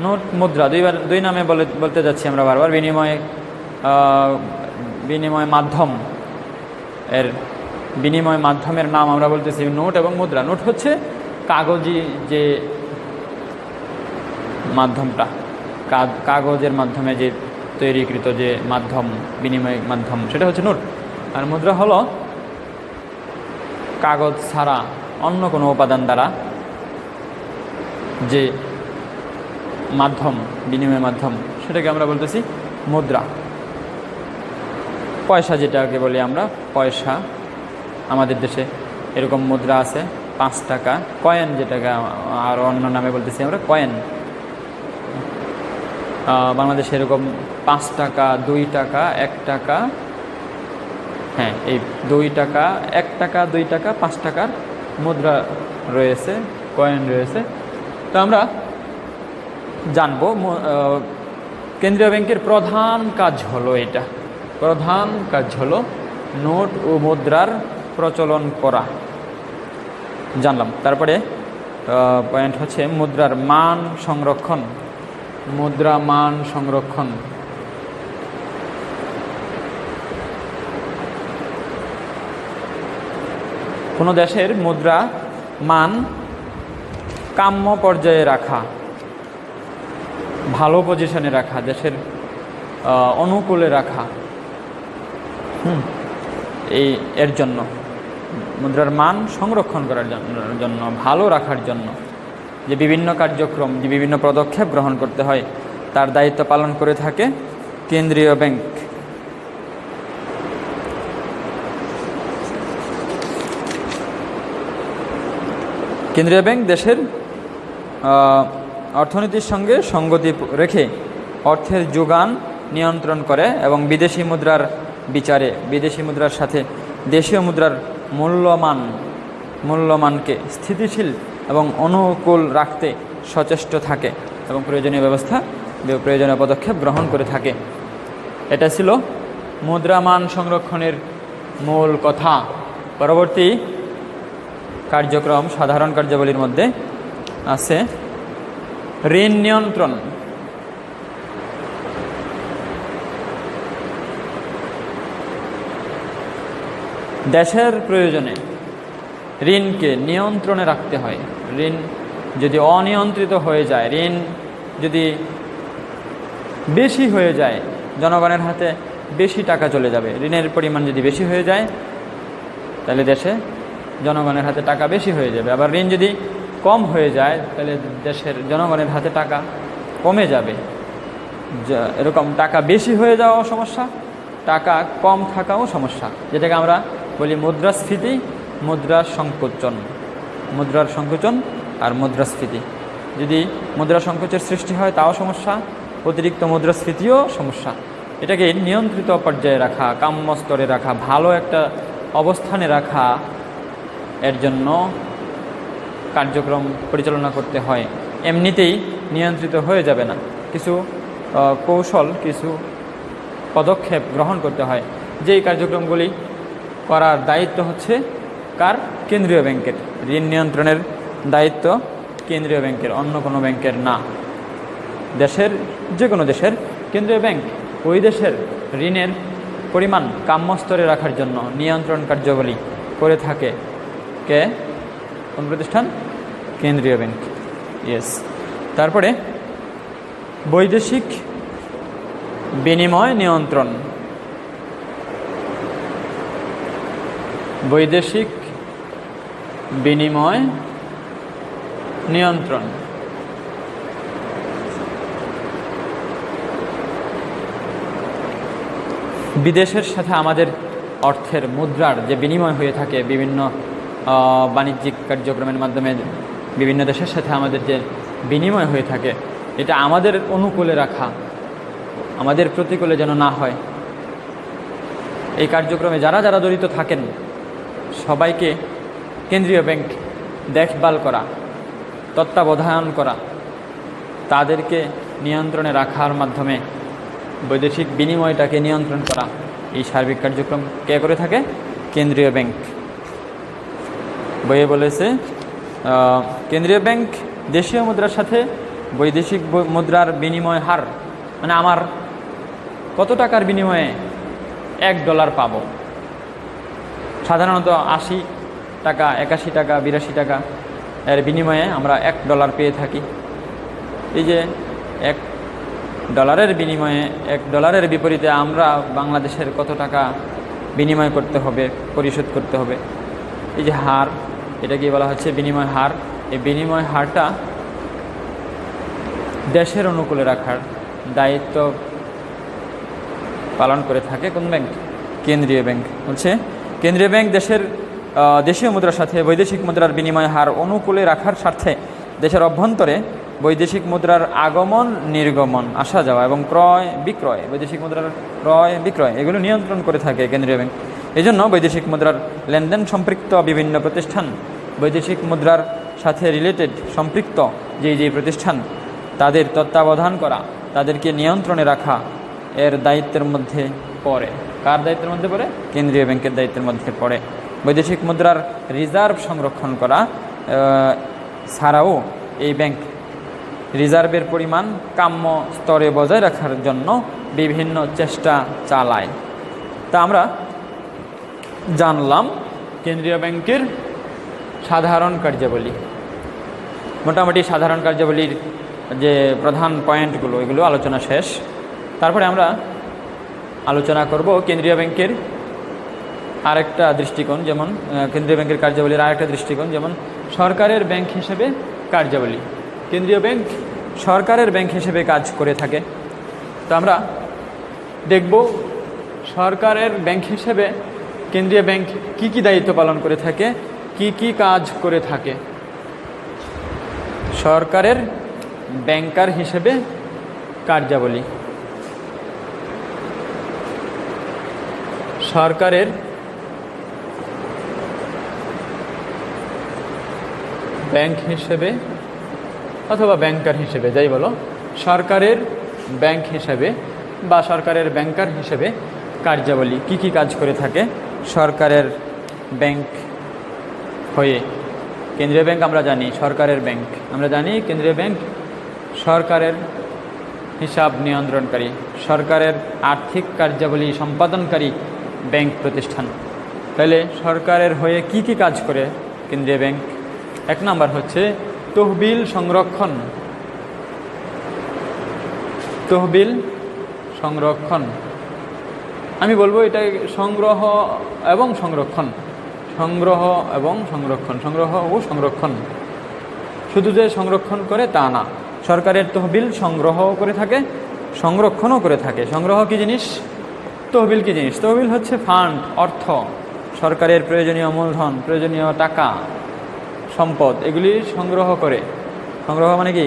নোট মুদ্রা দুই নামে বলতে যাচ্ছি আমরা বারবার। বিনিময় মাধ্যমের নাম আমরা বলতেছি নোট এবং মুদ্রা। নোট হচ্ছে কাগজি যে মাধ্যমটা, কাগজের মাধ্যমে যে তৈরিকৃত যে মাধ্যম, বিনিময় মাধ্যম, সেটা হচ্ছে নোট। আর মুদ্রা হলো কাগজ ছাড়া অন্য কোনো উপাদান দ্বারা যে মাধ্যম, বিনিময় মাধ্যম, সেটাকে আমরা বলতেছি মুদ্রা। পয়সা যেটাকে বলি আমরা পয়সা, আমাদের দেশে এরকম মুদ্রা আছে 5 টাকা, কয়েন যেটাকে আর অন্য নামে বলতেছি আমরা কয়েন। বাংলাদেশে এরকম 5 টাকা, 2 টাকা, 1 টাকা, হ্যাঁ এই 2 টাকা, 1 টাকা, 2 টাকা, 5 টাকার মুদ্রা রয়েছে, কয়েন রয়েছে। তো আমরা জানব কেন্দ্রীয় ব্যাংকের প্রধান কাজ হলো এটা, প্রধান কাজ হলো নোট ও মুদ্রার প্রচলন করা, জানলাম। তারপরে পয়েন্ট হচ্ছে মুদ্রার মান সংরক্ষণ, মুদ্রা মান সংরক্ষণ। কোনো দেশের মুদ্রা মান কাম্য পর্যায়ে রাখা, ভালো পজিশনে রাখা, দেশের অনুকূলে রাখা, এর জন্য মুদ্রার মান সংরক্ষণ করার জন্য, ভালো রাখার জন্য যে বিভিন্ন কার্যক্রম, যে বিভিন্ন পদক্ষেপ গ্রহণ করতে হয়, তার দায়িত্ব পালন করে থাকে কেন্দ্রীয় ব্যাংক। কেন্দ্রীয় ব্যাংক দেশের অর্থনীতির সঙ্গে সঙ্গতি রেখে অর্থের যোগান নিয়ন্ত্রণ করে এবং বিদেশি মুদ্রার বিচারে বিদেশি মুদ্রার সাথে দেশীয় মুদ্রার মূল্যমানকে স্থিতিশীল এবং অনুকূল রাখতে সচেষ্ট থাকে এবং প্রয়োজনীয় প্রয়োজনীয় পদক্ষেপ গ্রহণ করে থাকে। এটা ছিল মুদ্রা মান সংরক্ষণের মূল কথা। পরবর্তী কার্যক্রম সাধারণ কার্যাবলীর মধ্যে আছে ঋণ নিয়ন্ত্রণ। দেশের প্রয়োজনে ঋণকে নিয়ন্ত্রণে রাখতে হয়। ঋণ যদি অনিয়ন্ত্রিত হয়ে যায়, ঋণ যদি বেশি হয়ে যায়, জনগণের হাতে বেশি টাকা চলে যাবে। ঋণের পরিমাণ যদি বেশি হয়ে যায় তাহলে দেশে জনগণের হাতে টাকা বেশি হয়ে যাবে। আবার ঋণ যদি কম হয়ে যায় তাহলে দেশের জনগণের হাতে টাকা কমে যাবে। এরকম টাকা বেশি হয়ে যাওয়াও সমস্যা, টাকা কম থাকাও সমস্যা, যেটাকে আমরা বলি মুদ্রাস্ফীতি, মুদ্রার সংকোচন। মুদ্রার সংকোচন আর মুদ্রাস্ফীতি। যদি মুদ্রা সংকোচের সৃষ্টি হয় তাও সমস্যা, অতিরিক্ত মুদ্রাস্ফীতিও সমস্যা। এটাকে নিয়ন্ত্রিত পর্যায়ে রাখা, কাম্য স্তরে রাখা, ভালো একটা অবস্থানে রাখা, এর জন্য কার্যক্রম পরিচালনা করতে হয়। এমনিতেই নিয়ন্ত্রিত হয়ে যাবে না, কিছু কৌশল, কিছু পদক্ষেপ গ্রহণ করতে হয়। যেই কার্যক্রমগুলি করার দায়িত্ব হচ্ছে কার? কেন্দ্রীয় ব্যাংকের। ঋণ নিয়ন্ত্রণের দায়িত্ব কেন্দ্রীয় ব্যাংকের, অন্য কোনো ব্যাংকের না। দেশের যে কোনো দেশের কেন্দ্রীয় ব্যাংক ওই দেশের ঋণের পরিমাণ কাম্য স্তরে রাখার জন্য নিয়ন্ত্রণ কার্যাবলী করে থাকে। কে? কোন প্রতিষ্ঠান? কেন্দ্রীয় ব্যাংক। ইয়েস। তারপরে বৈদেশিক বিনিময় নিয়ন্ত্রণ। বৈদেশিক বিনিময় নিয়ন্ত্রণ। বিদেশের সাথে আমাদের অর্থের, মুদ্রার যে বিনিময় হয়ে থাকে বিভিন্ন বাণিজ্যিক কার্যক্রমের মাধ্যমে, বিভিন্ন দেশের সাথে আমাদের যে বিনিময় হয়ে থাকে, এটা আমাদের অনুকূলে রাখা, আমাদের প্রতিকূলে যেন না হয়। এই কার্যক্রমে যারা যারা জড়িত থাকেন সবাইকে কেন্দ্রীয় ব্যাংক দেখভাল করা, তত্ত্বাবধান করা, তাদেরকে নিয়ন্ত্রণে রাখার মাধ্যমে বৈদেশিক বিনিময়টাকে নিয়ন্ত্রণ করা, এই সার্বিক কার্যক্রম কে করে থাকে? কেন্দ্রীয় ব্যাংক। বইয়ে বলেছে কেন্দ্রীয় ব্যাংক দেশীয় মুদ্রার সাথে বৈদেশিক মুদ্রার বিনিময় হার, মানে আমার কত টাকার বিনিময়ে $1 পাবো, সাধারণত 80 টাকা, 81 টাকা, 82 টাকা এর বিনিময়ে আমরা $1 পেয়ে থাকি। এই যে $1 বিনিময়ে $1 বিপরীতে আমরা বাংলাদেশের কত টাকা বিনিময় করতে হবে, পরিশোধ করতে হবে। এই যে হার, এটাকে বলা হচ্ছে বিনিময় হার। এই বিনিময় হারটা দেশের অনুকূলে রাখার দায়িত্ব পালন করে থাকে কোন ব্যাংক? কেন্দ্রীয় ব্যাংক। বলছে কেন্দ্রীয় ব্যাংক দেশীয় মুদ্রার সাথে বৈদেশিক মুদ্রার বিনিময় হার অনুকূলে রাখার স্বার্থে দেশের অভ্যন্তরে বৈদেশিক মুদ্রার আগমন নির্গমন, আসা যাওয়া এবং ক্রয় বিক্রয়, বৈদেশিক মুদ্রার ক্রয় বিক্রয় এগুলো নিয়ন্ত্রণ করে থাকে কেন্দ্রীয় ব্যাংক। এই জন্য বৈদেশিক মুদ্রার লেনদেন সম্পৃক্ত বিভিন্ন প্রতিষ্ঠান, বৈদেশিক মুদ্রার সাথে রিলেটেড সম্পৃক্ত যেই প্রতিষ্ঠান, তাদের তত্ত্বাবধান করা, তাদেরকে নিয়ন্ত্রণে রাখা এর দায়িত্বের মধ্যে পড়ে। কার দায়িত্বের মধ্যে পড়ে? কেন্দ্রীয় ব্যাংকের দায়িত্বের মধ্যে পড়ে। বৈদেশিক মুদ্রার রিজার্ভ সংরক্ষণ করা ছাড়াও এই ব্যাংক রিজার্ভের পরিমাণ কাম্য স্তরে বজায় রাখার জন্য বিভিন্ন চেষ্টা চালায়। তা আমরা জানলাম কেন্দ্রীয় ব্যাংকের সাধারণ কার্যাবলী। মোটামুটি সাধারণ কার্যাবলীর যে প্রধান পয়েন্টগুলো এগুলো আলোচনা শেষ। তারপরে আমরা আলোচনা করব কেন্দ্রীয় ব্যাংকের আরেকটা দৃষ্টিকোণ, যেমন কেন্দ্রীয় ব্যাংকের কার্যাবলীর আরেকটা দৃষ্টিকোণ, যেমন সরকারের ব্যাংক হিসেবে কার্যাবলী। কেন্দ্রীয় ব্যাংক সরকারের ব্যাংক হিসেবে কাজ করে থাকে। তো আমরা দেখব সরকারের ব্যাংক হিসেবে কেন্দ্রীয় ব্যাংক কি কি দায়িত্ব পালন করে থাকে, কি কি কাজ করে থাকে। সরকারের ব্যাংকার হিসেবে কার্যাবলী। সরকারের ব্যাংক হিসেবে অথবা ব্যাংকার হিসেবে, যাই বলো, সরকারের ব্যাংক হিসেবে বা সরকারের ব্যাংকার হিসেবে কার্যাবলী কি কি কাজ করে থাকে সরকারের ব্যাংক হয়ে। কেন্দ্রীয় ব্যাংক আমরা জানি সরকারের ব্যাংক, আমরা জানি কেন্দ্রীয় ব্যাংক সরকারের হিসাব নিয়ন্ত্রণকারী, সরকারের আর্থিক কার্যাবলী সম্পাদনকারী ব্যাংক প্রতিষ্ঠান। তাহলে সরকারের হয়ে কি কি কাজ করে কেন্দ্রীয় ব্যাংক? 1 নম্বর হচ্ছে তহবিল সংরক্ষণ। তহবিল সংরক্ষণ, আমি বলবো এটা সংগ্রহ এবং সংরক্ষণ, সংগ্রহ এবং সংরক্ষণ, সংগ্রহ ও সংরক্ষণ। শুধু যে সংরক্ষণ করে তা না, সরকারের তহবিল সংগ্রহ করে থাকে, সংরক্ষণও করে থাকে। সংগ্রহ কি জিনিস? তহবিল কি জিনিস? তহবিল হচ্ছে ফান্ড, অর্থ, সরকারের প্রয়োজনীয় মূলধন, প্রয়োজনীয় টাকা, সম্পদ, এগুলি সংগ্রহ করে। সংগ্রহ মানে কি?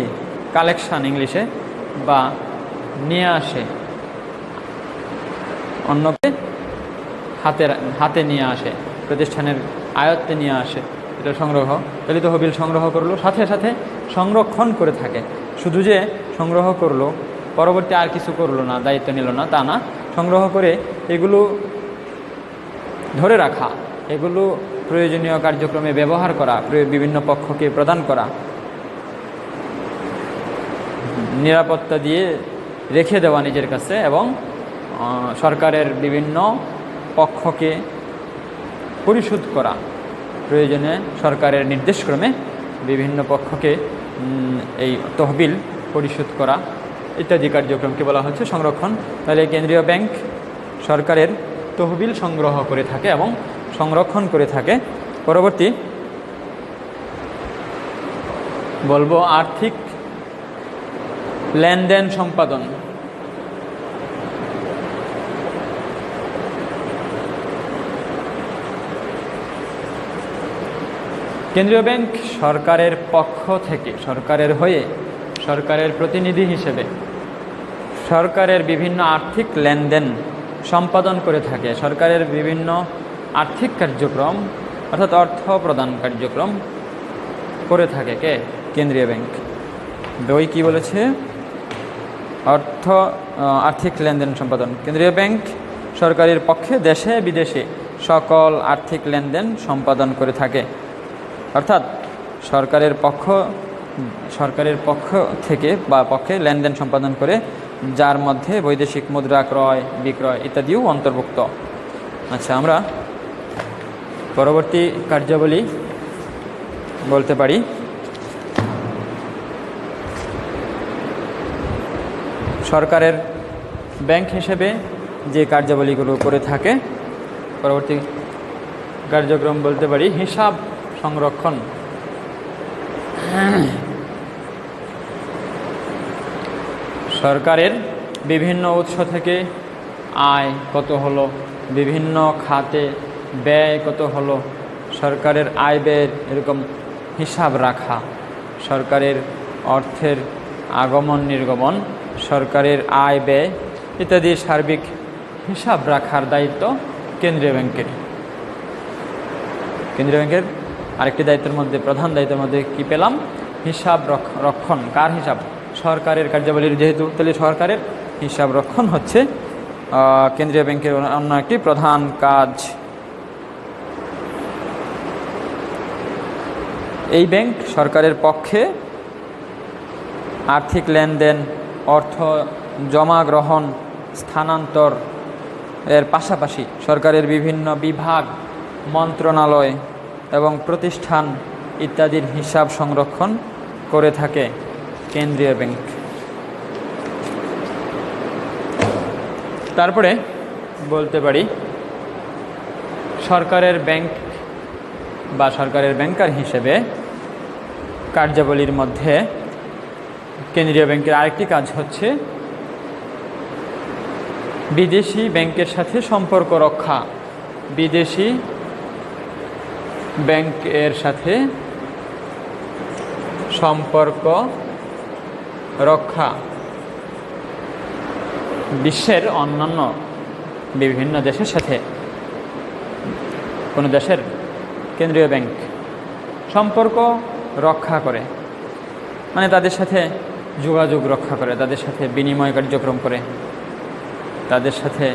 কালেকশন ইংলিশে, বা নিয়ে আসে, অন্যকে হাতে নিয়ে আসে, প্রতিষ্ঠানের আয়ত্তে নিয়ে আসে, এটা সংগ্রহ। তাহলে তহবিল সংগ্রহ করলো, সাথে সাথে সংরক্ষণ করে থাকে। শুধু যে সংগ্রহ করলো পরবর্তী আর কিছু করলো না, দায়িত্ব নিল না, তা না। সংগ্রহ করে এগুলো ধরে রাখা, এগুলো প্রয়োজনীয় কার্যক্রমে ব্যবহার করা, বিভিন্ন পক্ষকে প্রদান করা, নিরাপত্তা দিয়ে রেখে দেওয়া নিজের কাছে, এবং সরকারের বিভিন্ন পক্ষকে পরিশোধ করা, প্রয়োজনে সরকারের নির্দেশক্রমে বিভিন্ন পক্ষকে এই তহবিল পরিশোধ করা ইত্যাদি কার্যক্রমকে বলা হচ্ছে সংরক্ষণ। তাহলে কেন্দ্রীয় ব্যাংক সরকারের তহবিল সংগ্রহ করে থাকে এবং সংরক্ষণ করে থাকে। পরবর্তী বলবো আর্থিক লেনদেন সম্পাদন। কেন্দ্রীয় ব্যাংক সরকারের পক্ষ থেকে, সরকারের হয়ে, সরকারের প্রতিনিধি হিসেবে সরকারের বিভিন্ন আর্থিক লেনদেন সম্পাদন করে থাকে। সরকারের বিভিন্ন আর্থিক কার্যক্রম অর্থাৎ অর্থ প্রদান কার্যক্রম করে থাকে কে? কেন্দ্রীয় ব্যাংক। বই কি বলেছে? আর্থিক লেনদেন সম্পাদন। কেন্দ্রীয় ব্যাংক সরকারের পক্ষে দেশে বিদেশে সকল আর্থিক লেনদেন সম্পাদন করে থাকে। অর্থাৎ সরকারের পক্ষ থেকে বা পক্ষে লেনদেন সম্পাদন করে, যার মধ্যে বৈদেশিক মুদ্রা ক্রয় বিক্রয় ইত্যাদিও অন্তর্ভুক্ত। আচ্ছা, আমরা পরবর্তী কার্যাবলী বলতে পারি সরকারের ব্যাংক হিসেবে যে কার্যাবলীগুলো করে থাকে, পরবর্তী কার্যক্রম বলতে পারি হিসাব সংরক্ষণ। সরকারের বিভিন্ন উৎস থেকে আয় কত হলো, বিভিন্ন খাতে ব্যয় কত হলো, সরকারের আয় ব্যয়ের এরকম হিসাব রাখা, সরকারের অর্থের আগমন নির্গমন, সরকারের আয় ব্যয় ইত্যাদি সার্বিক হিসাব রাখার দায়িত্ব কেন্দ্রীয় ব্যাংকের। কেন্দ্রীয় ব্যাংকের আরেকটি দায়িত্বের মধ্যে, প্রধান দায়িত্বের মধ্যে কি পেলাম? হিসাব রক্ষণ। কার হিসাব? সরকারের কার্যাবলীর, যেহেতু তাহলে সরকারের হিসাব রক্ষণ হচ্ছে কেন্দ্রীয় ব্যাংকের অন্য একটি প্রধান কাজ। এই ব্যাংক সরকারের পক্ষে আর্থিক লেনদেন, অর্থ জমা গ্রহণ, স্থানান্তর এর পাশাপাশি সরকারের বিভিন্ন বিভাগ, মন্ত্রণালয় এবং প্রতিষ্ঠান ইত্যাদির হিসাব সংরক্ষণ করে থাকে কেন্দ্রীয় ব্যাংক। তারপরে বলতে পারি সরকারের ব্যাংক বা সরকারের ব্যাংকার হিসেবে কার্যাবলীর মধ্যে কেন্দ্রীয় ব্যাংকের আরেকটি কাজ হচ্ছে বিদেশি ব্যাংকের সাথে সম্পর্ক রক্ষা। বিদেশি ব্যাংকের সাথে সম্পর্ক রক্ষা। বিশ্বের অন্যান্য বিভিন্ন দেশের সাথে কোনো দেশের কেন্দ্রীয় ব্যাংক সম্পর্ক রক্ষা করে, মানে তাদের সাথে যোগাযোগ রক্ষা করে, তাদের সাথে বিনিময় কার্যক্রম করে, তাদের সাথে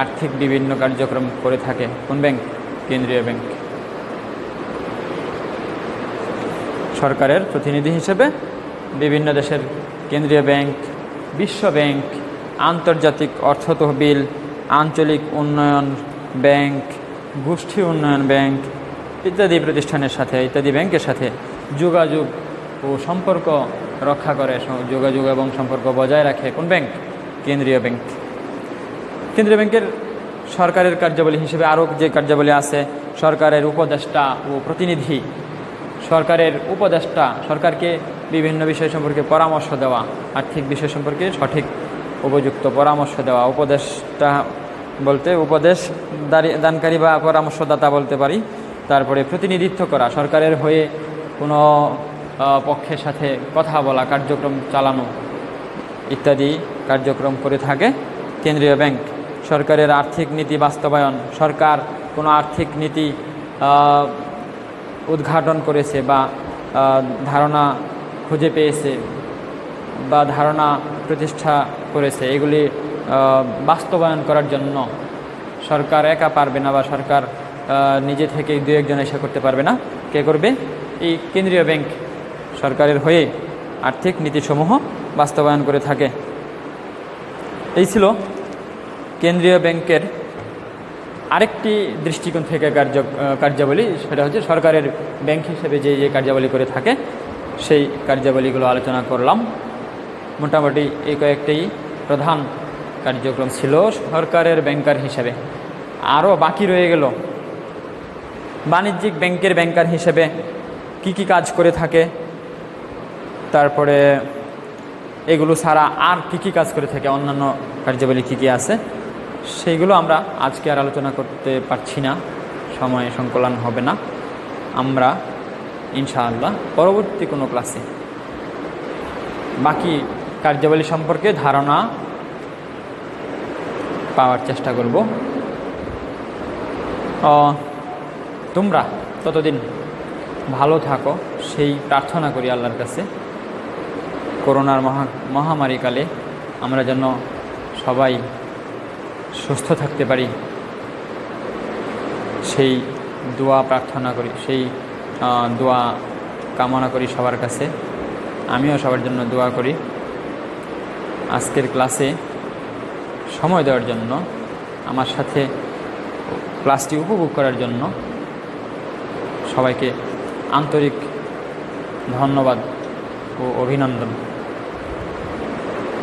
আর্থিক বিভিন্ন কার্যক্রম করে থাকে কোন ব্যাংক? কেন্দ্রীয় ব্যাংক। সরকারের প্রতিনিধি হিসেবে বিভিন্ন দেশের কেন্দ্রীয় ব্যাংক, বিশ্ব ব্যাংক, আন্তর্জাতিক অর্থ তহবিল, আঞ্চলিক উন্নয়ন ব্যাংক, গোষ্ঠী উন্নয়ন ব্যাংক ইত্যাদি প্রতিষ্ঠানের সাথে, ইত্যাদি ব্যাংকের সাথে যোগাযোগ ও সম্পর্ক রক্ষা করে, যোগাযোগ এবং সম্পর্ক বজায় রাখে কোন ব্যাংক? কেন্দ্রীয় ব্যাংক। কেন্দ্রীয় ব্যাংকের সরকারের কার্যাবলী হিসেবে আরও যে কার্যাবলী আছে, সরকারের উপদেষ্টা ও প্রতিনিধি। সরকারের উপদেষ্টা সরকারকে বিভিন্ন বিষয় সম্পর্কে পরামর্শ দেওয়া, আর্থিক বিষয় সম্পর্কে সঠিক উপযুক্ত পরামর্শ দেওয়া। উপদেষ্টা বলতে উপদেশ দানকারী বা পরামর্শদাতা বলতে পারি। তারপরে প্রতিনিধিত্ব করা, সরকারের হয়ে কোনো পক্ষের সাথে কথা বলা, কার্যক্রম চালানো ইত্যাদি কার্যক্রম করে থাকে কেন্দ্রীয় ব্যাংক। সরকারের আর্থিক নীতি বাস্তবায়ন, সরকার কোনো আর্থিক নীতি উদ্ঘাটন করেছে বা ধারণা খুঁজে পেয়েছে বা ধারণা প্রতিষ্ঠা করেছে, এগুলি বাস্তবায়ন করার জন্য সরকার একা পারবে না বা সরকার নিজে থেকে দু একজন এসে করতে পারবে না। কে করবে? এই কেন্দ্রীয় ব্যাংক সরকারের হয়ে আর্থিক নীতিসমূহ বাস্তবায়ন করে থাকে। এই ছিল কেন্দ্রীয় ব্যাংকের আরেকটি দৃষ্টিকোণ থেকে কার্যাবলী, সেটা হচ্ছে সরকারের ব্যাংক হিসেবে যে যে কার্যাবলী করে থাকে সেই কার্যাবলীগুলো আলোচনা করলাম। মোটামুটি এই কয়েকটি প্রধান কার্যক্রম ছিল সরকারের ব্যাংকার হিসেবে। আরও বাকি রয়ে গেল বাণিজ্যিক ব্যাংকের ব্যাংকার হিসেবে কি কি কাজ করে থাকে, তারপরে এগুলো ছাড়া আর কি কি কাজ করে থাকে, অন্যান্য কার্যাবলী কী কী আছে, সেইগুলো আমরা আজকে আর আলোচনা করতে পারছি না, সময় সংকলন হবে না। আমরা ইনশাআল্লাহ পরবর্তী কোনো ক্লাসে বাকি কার্যাবলী সম্পর্কে ধারণা পাওয়ার চেষ্টা করব। তোমরা ততদিন ভালো থাকো সেই প্রার্থনা করি আল্লাহর কাছে। করোনার মহামারীকালে আমরা যেন সবাই সুস্থ থাকতে পারি সেই দোয়া প্রার্থনা করি, সেই দোয়া কামনা করি সবার কাছে। আমিও সবার জন্য দোয়া করি। আজকের ক্লাসে সময় দেওয়ার জন্য, আমার সাথে ক্লাসটি উপভোগ করার জন্য সবাইকে আন্তরিক ধন্যবাদ ও অভিনন্দন।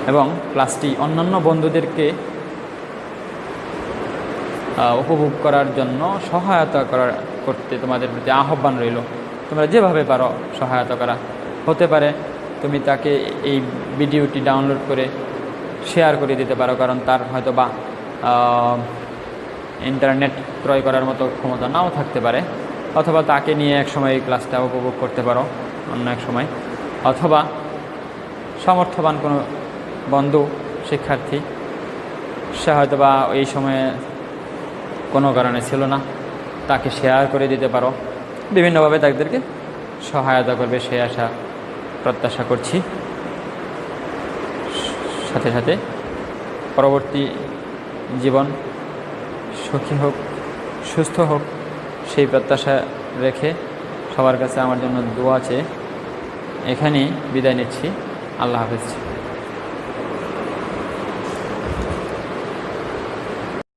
এবং ক্লাসটি অন্যান্য বন্ধুদেরকে উপভোগ করার জন্য সহায়তা করতে তোমাদের প্রতি আহ্বান রইল। তোমরা যেভাবে পারো সহায়তা করা। হতে পারে তুমি তাকে এই ভিডিওটি ডাউনলোড করে শেয়ার করে দিতে পারো, কারণ তার হয়তো বা ইন্টারনেট ক্রয় করার মতো ক্ষমতা নাও থাকতে পারে, অথবা তাকে নিয়ে এক সময় এই ক্লাসটা উপভোগ করতে পারো অন্য এক সময়, অথবা সামর্থ্যবান কোনো বন্ধু শিক্ষার্থী সে হয়তো বা এই সময়ে কোনো কারণে ছিল না, তাকে শেয়ার করে দিতে পারো। বিভিন্নভাবে তাদেরকে সহায়তা করবে সে আশা প্রত্যাশা করছি। সাথে সাথে পরবর্তী জীবন সুখী হোক, সুস্থ হোক, সেই প্রত্যাশা রেখে সবার কাছে আমার জন্য দোয়া চেয়ে এখানেই বিদায় নিচ্ছি। আল্লাহ হাফেজ।